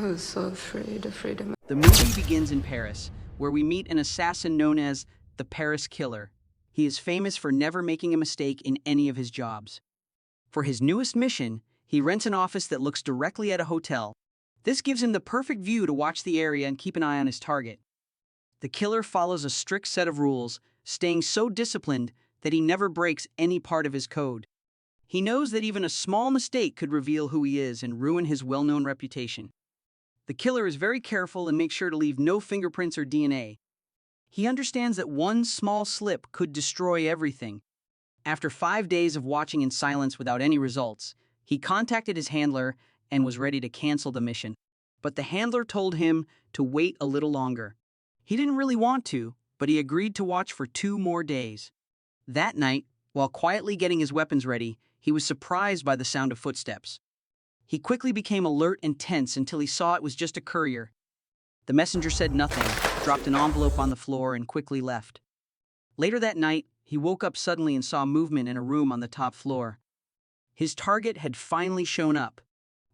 I was so afraid of my... The movie begins in Paris, where we meet an assassin known as the Paris Killer. He is famous for never making a mistake in any of his jobs. For his newest mission, he rents an office that looks directly at a hotel. This gives him the perfect view to watch the area and keep an eye on his target. The killer follows a strict set of rules, staying so disciplined that he never breaks any part of his code. He knows that even a small mistake could reveal who he is and ruin his well-known reputation. The killer is very careful and makes sure to leave no fingerprints or DNA. He understands that one small slip could destroy everything. After 5 days of watching in silence without any results, he contacted his handler and was ready to cancel the mission. But the handler told him to wait a little longer. He didn't really want to, but he agreed to watch for 2 more days. That night, while quietly getting his weapons ready, he was surprised by the sound of footsteps. He quickly became alert and tense until he saw it was just a courier. The messenger said nothing, dropped an envelope on the floor, and quickly left. Later that night, he woke up suddenly and saw movement in a room on the top floor. His target had finally shown up.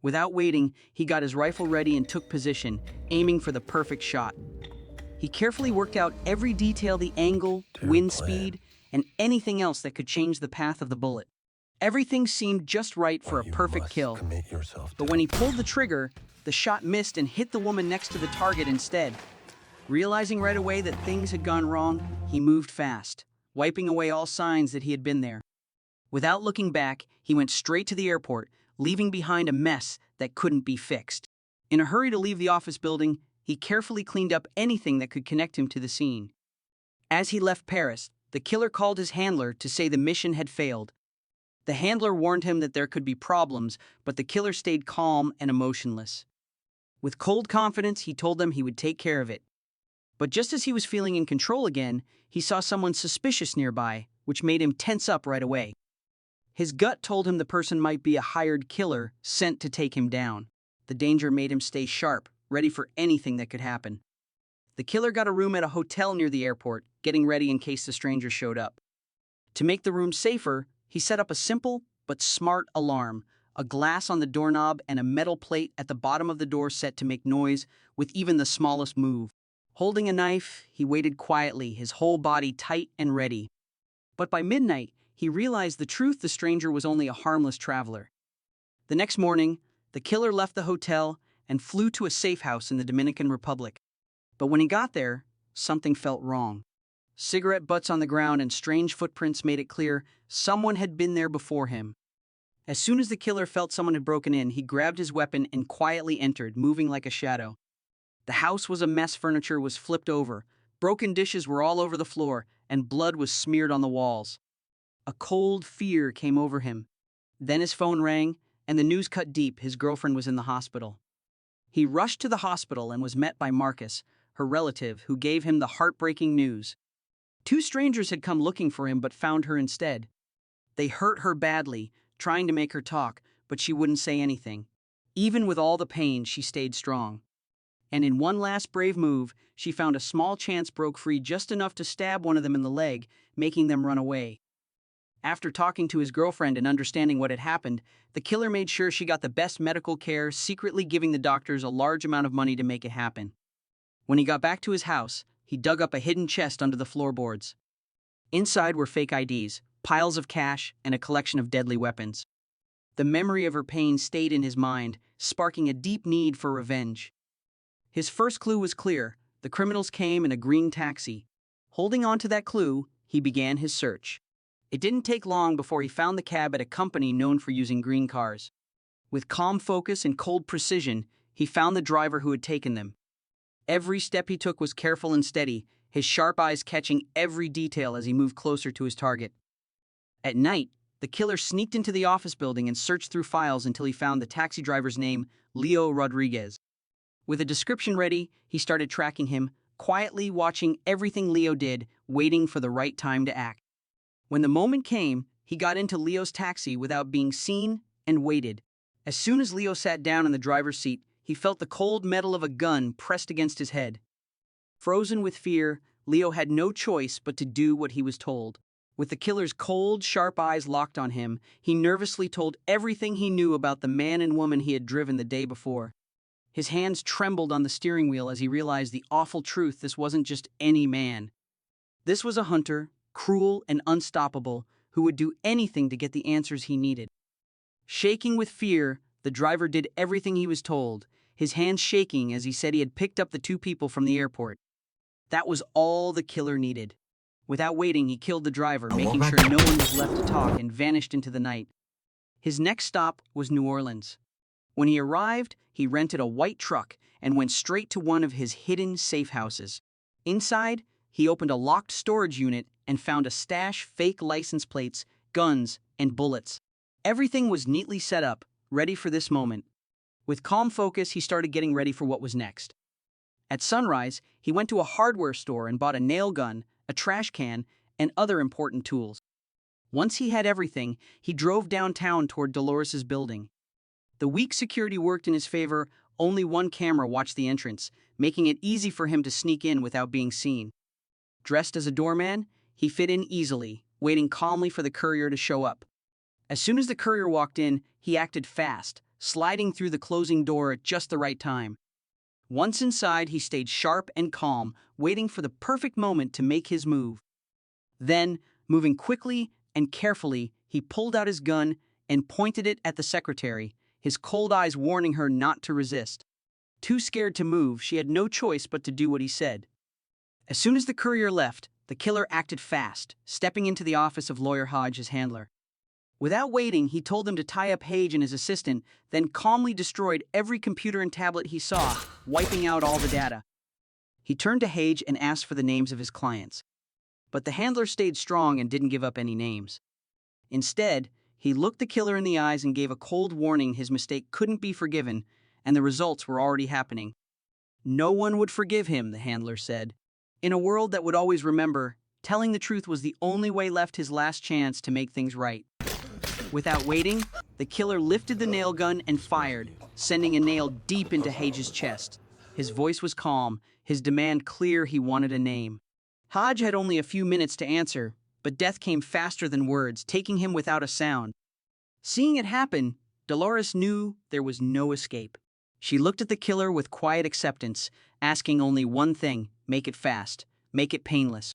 Without waiting, he got his rifle ready and took position, aiming for the perfect shot. He carefully worked out every detail, the angle, wind speed, and anything else that could change the path of the bullet. Everything seemed just right for a perfect kill. But when he pulled the trigger, the shot missed and hit the woman next to the target instead. Realizing right away that things had gone wrong, he moved fast, wiping away all signs that he had been there. Without looking back, he went straight to the airport, leaving behind a mess that couldn't be fixed. In a hurry to leave the office building, he carefully cleaned up anything that could connect him to the scene. As he left Paris, the killer called his handler to say the mission had failed. The handler warned him that there could be problems, but the killer stayed calm and emotionless. With cold confidence, he told them he would take care of it. But just as he was feeling in control again, he saw someone suspicious nearby, which made him tense up right away. His gut told him the person might be a hired killer sent to take him down. The danger made him stay sharp, ready for anything that could happen. The killer got a room at a hotel near the airport, getting ready in case the stranger showed up. To make the room safer, he set up a simple but smart alarm, a glass on the doorknob and a metal plate at the bottom of the door set to make noise with even the smallest move. Holding a knife, he waited quietly, his whole body tight and ready. But by midnight, he realized the truth: the stranger was only a harmless traveler. The next morning, the killer left the hotel and flew to a safe house in the Dominican Republic. But when he got there, something felt wrong. Cigarette butts on the ground and strange footprints made it clear someone had been there before him. As soon as the killer felt someone had broken in, he grabbed his weapon and quietly entered, moving like a shadow. The house was a mess. Furniture was flipped over, broken dishes were all over the floor, and blood was smeared on the walls. A cold fear came over him. Then his phone rang, and the news cut deep: his girlfriend was in the hospital. He rushed to the hospital and was met by Marcus, her relative, who gave him the heartbreaking news. 2 strangers had come looking for him but found her instead. They hurt her badly, trying to make her talk, but she wouldn't say anything. Even with all the pain, she stayed strong. And in one last brave move, she found a small chance, broke free just enough to stab one of them in the leg, making them run away. After talking to his girlfriend and understanding what had happened, the killer made sure she got the best medical care, secretly giving the doctors a large amount of money to make it happen. When he got back to his house, he dug up a hidden chest under the floorboards. Inside were fake IDs, piles of cash, and a collection of deadly weapons. The memory of her pain stayed in his mind, sparking a deep need for revenge. His first clue was clear: the criminals came in a green taxi. Holding on to that clue, he began his search. It didn't take long before he found the cab at a company known for using green cars. With calm focus and cold precision, he found the driver who had taken them. Every step he took was careful and steady, his sharp eyes catching every detail as he moved closer to his target. At night, the killer sneaked into the office building and searched through files until he found the taxi driver's name: Leo Rodriguez. With a description ready, he started tracking him, quietly watching everything Leo did, waiting for the right time to act. When the moment came, he got into Leo's taxi without being seen and waited. As soon as Leo sat down in the driver's seat, he felt the cold metal of a gun pressed against his head. Frozen with fear, Leo had no choice but to do what he was told. With the killer's cold, sharp eyes locked on him, he nervously told everything he knew about the man and woman he had driven the day before. His hands trembled on the steering wheel as he realized the awful truth: this wasn't just any man. This was a hunter, cruel and unstoppable, who would do anything to get the answers he needed. Shaking with fear, the driver did everything he was told, his hands shaking as he said he had picked up the two people from the airport. That was all the killer needed. Without waiting, he killed the driver, making sure no one was left to talk, and vanished into the night. His next stop was New Orleans. When he arrived, he rented a white truck and went straight to one of his hidden safe houses. Inside, he opened a locked storage unit and found a stash of fake license plates, guns, and bullets. Everything was neatly set up, ready for this moment. With calm focus, he started getting ready for what was next. At sunrise, he went to a hardware store and bought a nail gun, a trash can, and other important tools. Once he had everything, he drove downtown toward Dolores's building. The weak security worked in his favor. Only one camera watched the entrance, making it easy for him to sneak in without being seen. Dressed as a doorman, he fit in easily, waiting calmly for the courier to show up. As soon as the courier walked in, he acted fast, sliding through the closing door at just the right time. Once inside, he stayed sharp and calm, waiting for the perfect moment to make his move. Then, moving quickly and carefully, he pulled out his gun and pointed it at the secretary, his cold eyes warning her not to resist. Too scared to move, she had no choice but to do what he said. As soon as the courier left, the killer acted fast, stepping into the office of Lawyer Hodge, his handler. Without waiting, he told them to tie up Hage and his assistant, then calmly destroyed every computer and tablet he saw, wiping out all the data. He turned to Hage and asked for the names of his clients. But the handler stayed strong and didn't give up any names. Instead, he looked the killer in the eyes and gave a cold warning his mistake couldn't be forgiven, and the results were already happening. No one would forgive him, the handler said. In a world that would always remember, telling the truth was the only way left, his last chance to make things right. Without waiting, the killer lifted the nail gun and fired, sending a nail deep into Hage's chest. His voice was calm, his demand clear: he wanted a name. Hodge had only a few minutes to answer, but death came faster than words, taking him without a sound. Seeing it happen, Dolores knew there was no escape. She looked at the killer with quiet acceptance, asking only one thing: make it fast, make it painless.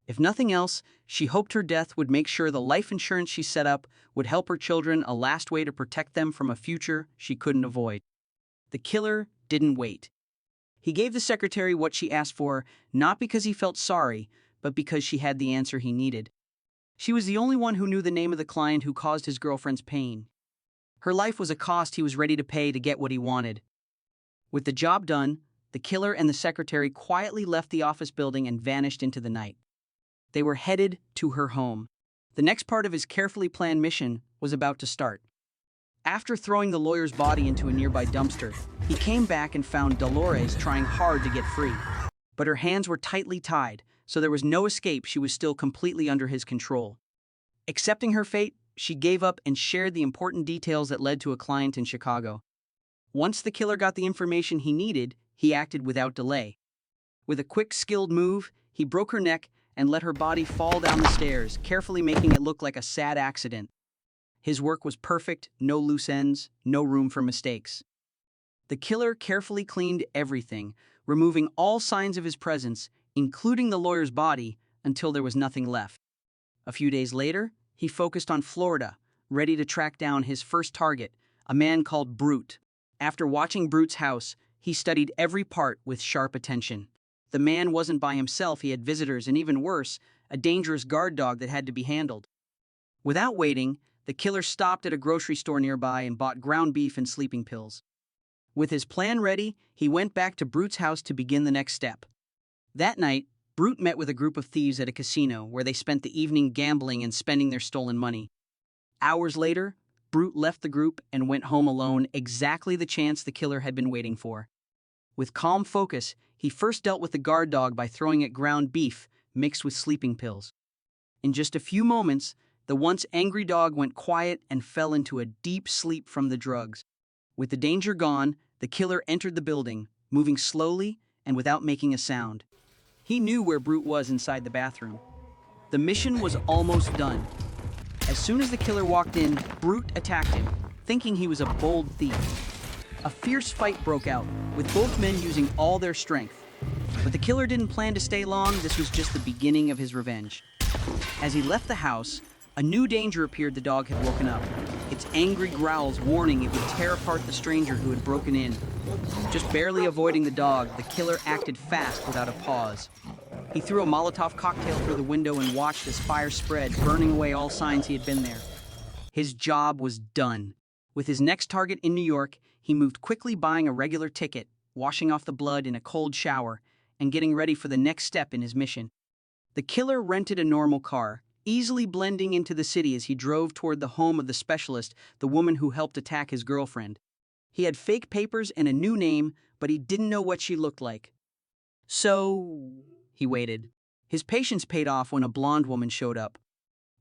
If nothing else, she hoped her death would make sure the life insurance she set up would help her children, a last way to protect them from a future she couldn't avoid. The killer didn't wait. He gave the secretary what she asked for, not because he felt sorry, but because she had the answer he needed. She was the only one who knew the name of the client who caused his girlfriend's pain. Her life was a cost he was ready to pay to get what he wanted. With the job done, the killer and the secretary quietly left the office building and vanished into the night. They were headed to her home. The next part of his carefully planned mission was about to start. After throwing the lawyer's body into a nearby dumpster, he came back and found Dolores trying hard to get free. But her hands were tightly tied, so there was no escape. She was still completely under his control. Accepting her fate, she gave up and shared the important details that led to a client in Chicago. Once the killer got the information he needed, he acted without delay. With a quick, skilled move, he broke her neck and let her body fall down the stairs, carefully making it look like a sad accident. His work was perfect, no loose ends, no room for mistakes. The killer carefully cleaned everything, removing all signs of his presence, including the lawyer's body, until there was nothing left. A few days later, he focused on Florida, ready to track down his first target, a man called Brute. After watching Brute's house, he studied every part with sharp attention. The man wasn't by himself, he had visitors, and even worse, a dangerous guard dog that had to be handled. Without waiting, the killer stopped at a grocery store nearby and bought ground beef and sleeping pills. With his plan ready, he went back to Brute's house to begin the next step. That night, Brute met with a group of thieves at a casino where they spent the evening gambling and spending their stolen money. Hours later, Brute left the group and went home alone, exactly the chance the killer had been waiting for. With calm focus, he first dealt with the guard dog by throwing it ground beef mixed with sleeping pills. In just a few moments, the once angry dog went quiet and fell into a deep sleep from the drugs. With the danger gone, the killer entered the building, moving slowly and without making a sound. He knew where Brute was inside the bathroom. The mission was almost done. As soon as the killer walked in, Brute attacked him, thinking he was a bold thief. A fierce fight broke out, with both men using all their strength. But the killer didn't plan to stay long. This was just the beginning of his revenge. As he left the house, a new danger appeared. The dog had woken up, its angry growls warning it would tear apart the stranger who had broken in. Just barely avoiding the dog, the killer acted fast without a pause. He threw a Molotov cocktail through the window and watched as fire spread, burning away all signs he had been there. His job was done. With his next target in New York, he moved quickly, buying a regular ticket, washing off the blood in a cold shower, and getting ready for the next step in his mission. The killer rented a normal car, easily blending into the city as he drove toward the home of the specialist, the woman who helped attack his girlfriend. He had fake papers and a new name, but he didn't know what she looked like. So, he waited. His patience paid off when a blonde woman showed up.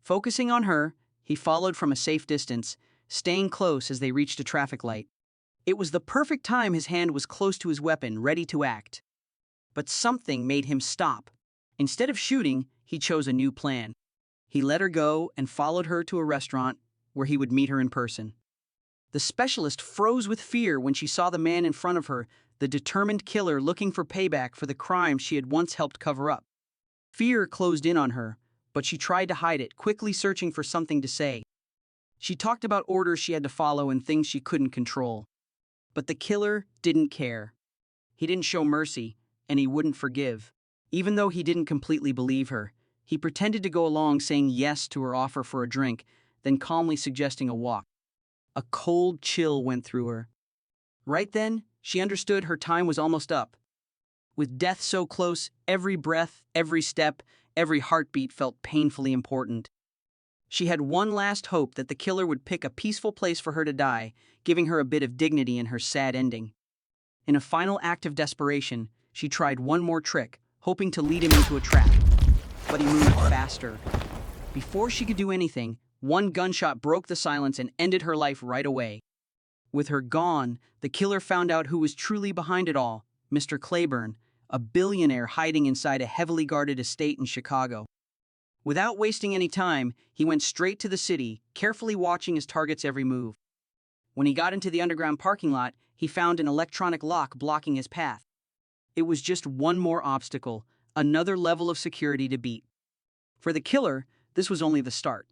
Focusing on her, he followed from a safe distance, staying close as they reached a traffic light. It was the perfect time. His hand was close to his weapon, ready to act. But something made him stop. Instead of shooting, he chose a new plan. He let her go and followed her to a restaurant where he would meet her in person. The specialist froze with fear when she saw the man in front of her, the determined killer looking for payback for the crime she had once helped cover up. Fear closed in on her, but she tried to hide it, quickly searching for something to say. She talked about orders she had to follow and things she couldn't control. But the killer didn't care. He didn't show mercy, and he wouldn't forgive. Even though he didn't completely believe her, he pretended to go along, saying yes to her offer for a drink, then calmly suggesting a walk. A cold chill went through her. Right then, she understood her time was almost up. With death so close, every breath, every step, every heartbeat felt painfully important. She had one last hope, that the killer would pick a peaceful place for her to die, giving her a bit of dignity in her sad ending. In a final act of desperation, she tried one more trick, hoping to lead him into a trap. But he moved faster. Before she could do anything, one gunshot broke the silence and ended her life right away. With her gone, the killer found out who was truly behind it all, Mr. Claiborne, a billionaire hiding inside a heavily guarded estate in Chicago. Without wasting any time, he went straight to the city, carefully watching his target's every move. When he got into the underground parking lot, he found an electronic lock blocking his path. It was just one more obstacle, another level of security to beat. For the killer, this was only the start.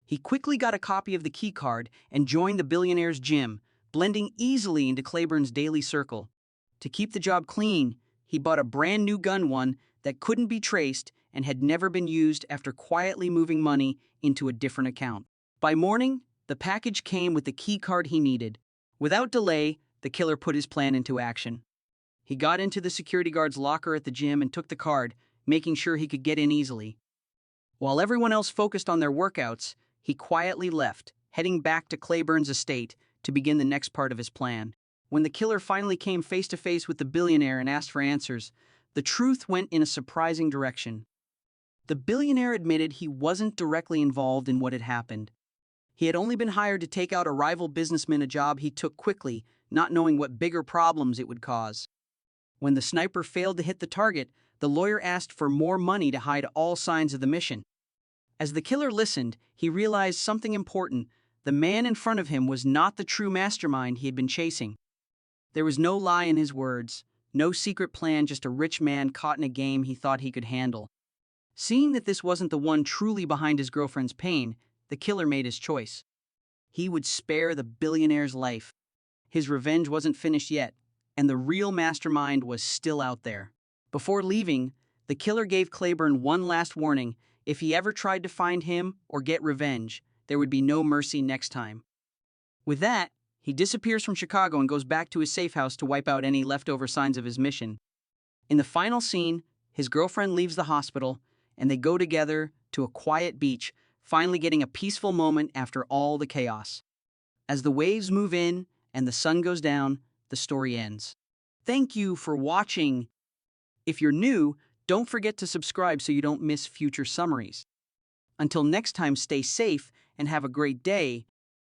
He quickly got a copy of the key card and joined the billionaire's gym, blending easily into Claiborne's daily circle. To keep the job clean, he bought a brand new gun, one that couldn't be traced and had never been used, after quietly moving money into a different account. By morning, the package came with the key card he needed. Without delay, the killer put his plan into action. He got into the security guard's locker at the gym and took the card, making sure he could get in easily. While everyone else focused on their workouts, he quietly left, heading back to Claiborne's estate to begin the next part of his plan. When the killer finally came face to face with the billionaire and asked for answers, the truth went in a surprising direction. The billionaire admitted he wasn't directly involved in what had happened. He had only been hired to take out a rival businessman, a job he took quickly, not knowing what bigger problems it would cause. When the sniper failed to hit the target, the lawyer asked for more money to hide all signs of the mission. As the killer listened, he realized something important. The man in front of him was not the true mastermind he had been chasing. There was no lie in his words, no secret plan, just a rich man caught in a game he thought he could handle. Seeing that this wasn't the one truly behind his girlfriend's pain, the killer made his choice. He would spare the billionaire's life. His revenge wasn't finished yet, and the real mastermind was still out there. Before leaving, the killer gave Claiborne one last warning: if he ever tried to find him or get revenge, there would be no mercy next time. With that, he disappears from Chicago and goes back to his safe house to wipe out any leftover signs of his mission. In the final scene, his girlfriend leaves the hospital, and they go together to a quiet beach, finally getting a peaceful moment after all the chaos. As the waves move in and the sun goes down, the story ends. Thank you for watching. If you're new, don't forget to subscribe so you don't miss future summaries. Until next time, stay safe and have a great day.